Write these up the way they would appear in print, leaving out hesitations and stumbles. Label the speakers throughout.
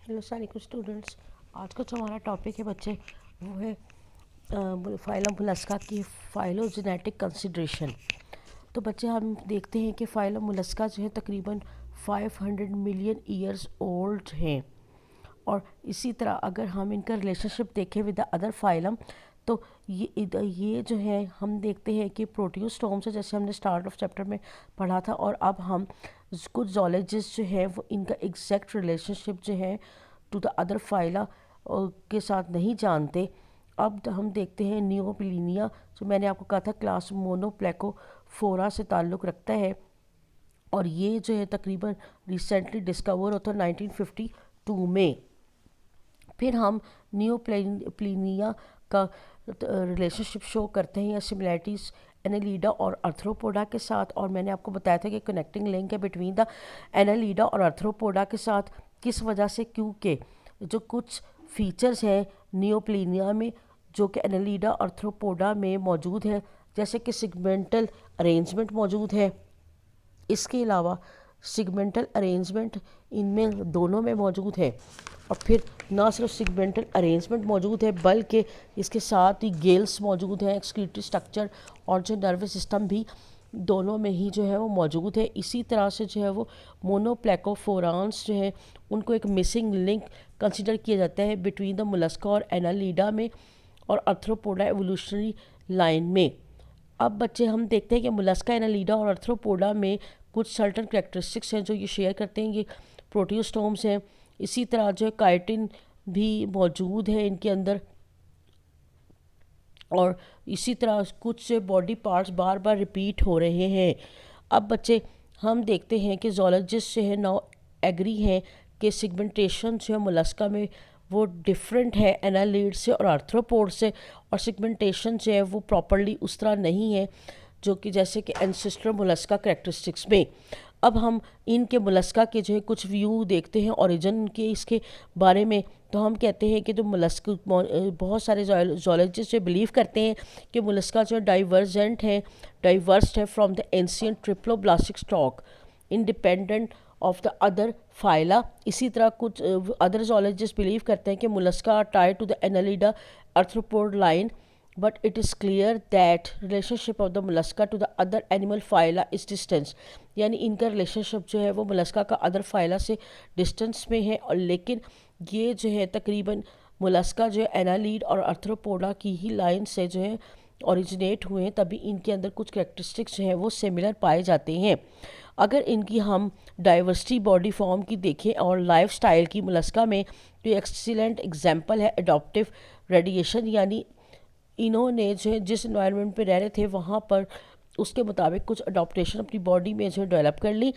Speaker 1: Hello सारे students. आज का जो हमारा टॉपिक है बच्चे वो है फाइलम मोलस्का की फाइलोजेनेटिक कंसिडरेशन। तो बच्चे हम देखते हैं कि फाइलम मोलस्का जो है तकरीबन 500 मिलियन ईयर्स ओल्ड हैं। और इसी तरह अगर हम इनका रिलेशनशिप देखें विद द अदर फाइलम तो ये जो है हम देखते हैं कि प्रोटियोस्टोम्स है, जैसे हमने स्टार्ट ऑफ चैप्टर में पढ़ा था। और अब हम कुछ जोलॉजिस्ट जो है वो इनका एग्जैक्ट रिलेशनशिप जो है टू द अदर फाइला के साथ नहीं जानते। अब हम देखते हैं नियोप्लिनिया, जो मैंने आपको कहा था क्लास मोनोप्लेकोफोरा से ताल्लुक़ रखता है। और ये जो है तकरीबन रिसेंटली डिस्कवर होता है 1952 में। फिर हम नियोप्लिनिया का रिलेशनशिप शो करते हैं या सिमिलैरिटीज़ एनालीडा और अर्थ्रोपोडा के साथ। और मैंने आपको बताया था कि कनेक्टिंग लिंक है बिटवीन द एनालीडा और अर्थ्रोपोडा के साथ, किस वजह से, क्योंकि जो कुछ फीचर्स हैं नियोप्लिनिया में जो कि एनालीडा अर्थ्रोपोडा में मौजूद है, जैसे कि सिगमेंटल अरेंजमेंट मौजूद है। इसके अलावा सिगमेंटल अरेंजमेंट इनमें दोनों में मौजूद है। और फिर ना सिर्फ सिगमेंटल अरेंजमेंट मौजूद है बल्कि इसके साथ ही गेल्स मौजूद हैं, एक्सक्रीटरी स्ट्रक्चर और जो नर्वस सिस्टम भी दोनों में ही जो है वो मौजूद है। इसी तरह से जो है वो मोनोप्लेकोफोरांस जो है उनको एक मिसिंग लिंक कंसिडर किया जाता है बिटवीन द मोलस्का और एनालीडा में और अर्थ्रोपोडा एवोल्यूशनरी लाइन में। अब बच्चे हम देखते हैं कि मोलस्का, एनालीडा और अर्थ्रोपोडा में कुछ सर्टन कैरेक्टरिस्टिक्स हैं जो ये शेयर करते हैं। ये प्रोटियोस्टोम्स हैं। इसी तरह जो है काइटिन भी मौजूद है इनके अंदर। और इसी तरह कुछ बॉडी पार्ट्स बार बार रिपीट हो रहे हैं। अब बच्चे हम देखते हैं कि जोलॉजिस्ट जो है नाउ एग्री हैं कि सिगमेंटेशन जो है मोलस्का में वो डिफरेंट है एनालीड से और आर्थ्रोपोड से। और सिगमेंटेशन जो है वो प्रॉपरली उस तरह नहीं है जो कि जैसे कि एंसेस्टर मोलस्का कैरेक्टरिस्टिक्स में। अब हम इनके मोलस्का के जो है कुछ व्यू देखते हैं ओरिजिन के इसके बारे में। तो हम कहते हैं कि जो मोलस्का, बहुत सारे जोलॉजिस्ट जो बिलीव करते हैं कि मोलस्का जो डाइवर्स्ड है from the ancient triploblastic stock independent of the other phyla. इसी तरह कुछ अदर जोलॉजिस्ट बिलीव करते हैं कि mollusca are tied to the annelida arthropod line, but it is clear that relationship of the mollusca to the other animal phyla is distance। यानी इनका relationship जो है वो मोलस्का का अदर फाइला से डिस्टेंस में है। और लेकिन ये जो है तकरीबन मोलस्का जो है एनालीड और अर्थ्रोपोडा की ही लाइन से जो है ओरिजिनेट हुए हैं, तभी इनके अंदर कुछ कैरेक्टरिस्टिक्स जो हैं वो सिमिलर पाए जाते हैं। अगर इनकी हम डाइवर्सिटी बॉडी फॉर्म की देखें और लाइफ स्टाइल की मोलस्का में, तो एक्सीलेंट एग्जाम्पल है एडॉप्टिव रेडिएशन। यानी इन्होंने जो है जिस इन्वायरमेंट पे रह रहे थे वहाँ पर उसके मुताबिक कुछ अडॉप्टेशन अपनी बॉडी में जो है डेवलप कर ली।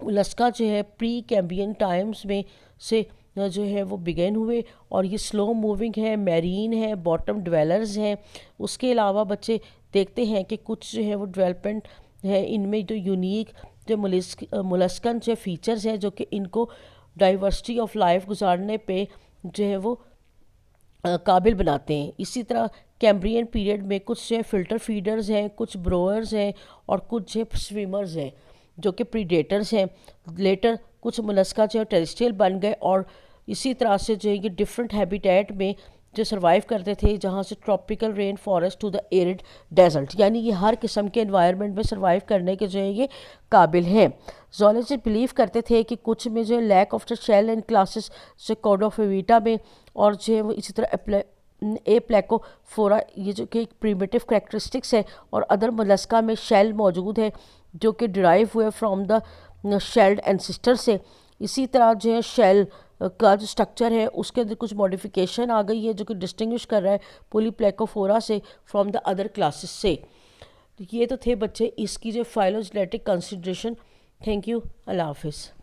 Speaker 1: मोलस्का जो है प्री कैम्बियन टाइम्स में से जो है वो बिगेन हुए और ये स्लो मूविंग है, मैरीन है, बॉटम ड्वेलर्स हैं। उसके अलावा बच्चे देखते हैं कि कुछ जो है वो डेवलपमेंट है इनमें जो यूनिक जो मोलस्कन जो फीचर्स हैं जो कि इनको डाइवर्सिटी ऑफ लाइफ गुजारने पे जो है वो काबिल बनाते हैं। इसी तरह कैम्ब्रियन पीरियड में कुछ जो है फिल्टर फीडर्स हैं, कुछ ब्रोअर्स हैं और कुछ जो स्विमर्स हैं जो कि प्रीडेटर्स हैं। लेटर कुछ मोलस्का जो है टेरेस्ट्रियल बन गए और इसी तरह से जो है ये डिफरेंट हैबिटेट में जो सर्वाइव करते थे, जहाँ से tropical rain forest to the arid desert. यानी ये हर किस्म के एनवायरनमेंट में सर्वाइव करने के जो है ये काबिल हैं। जोलॉजिस्ट बिलीव करते थे कि कुछ में जो है lack of the shell and classes जो कॉडोफेविटा में और जो है वो इसी तरह ए प्लेकोफोरा ये जो कि एक प्रिमिटिव कैरेक्टरिस्टिक्स है। और अदर मोलस्का में शेल मौजूद है जो कि डिराइव हुए फ्रॉम द शेल्ड एंसेस्टर से। इसी तरह जो है शेल का जो स्ट्रक्चर है उसके अंदर कुछ मॉडिफिकेशन आ गई है जो कि डिस्टिंग्विश कर रहा है पॉलीप्लेकोफोरा से फ्रॉम द अदर क्लासेस से। ये तो थे बच्चे इसकी जो फाइलोजेनेटिक कंसिडरेशन। थैंक यू, अल्लाह हाफिज़।